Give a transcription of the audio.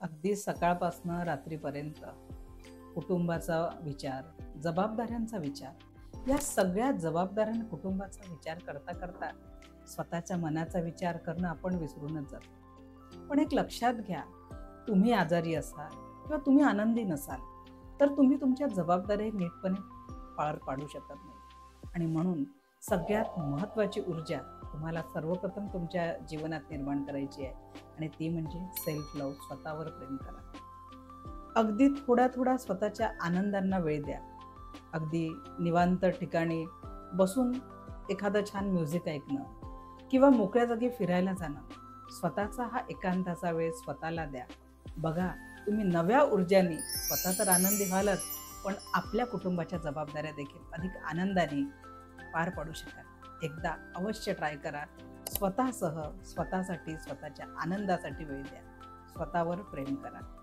अगदी सकाळपासनं रात्रीपर्यंत कुटुंबाचा विचार, जबाबदाऱ्यांचा विचार, या सगळ्या जबाबदाऱ्या कुटुंबाचा विचार करता करता स्वतःच्या मनाचा विचार करणं आपण विसरूनच जातो. पण एक लक्षात घ्या, तुम्ही आजारी असाल किंवा तुम्ही आनंदी नसाल तर तुम्ही तुमच्या जबाबदाऱ्या नीटपणे पार पाडू शकत नाही. आणि म्हणून सगळ्यात महत्त्वाची ऊर्जा तुम्हाला सर्वप्रथम तुमच्या जीवनात निर्माण करायची आहे आणि ती म्हणजे सेल्फ लव्ह, स्वतःवर प्रेम करा. अगदी थोडा थोडा स्वतःच्या आनंदांना वेळ द्या. अगदी निवांत ठिकाणी बसून एखादं छान म्युझिक ऐकणं किंवा मोकळ्या जागी फिरायला जाणं, स्वतःचा हा एकांताचा वेळ स्वतःला द्या. बघा, तुम्ही नव्या ऊर्जाने स्वतः तर आनंदी व्हालच, पण आपल्या कुटुंबाच्या जबाबदाऱ्या देखील अधिक आनंदाने पार पाडू शकाल. एकदा अवश्य ट्राय करा. स्वतःसह, स्वतःसाठी, स्वतःच्या आनंदासाठी वेळ द्या. स्वतःवर प्रेम करा.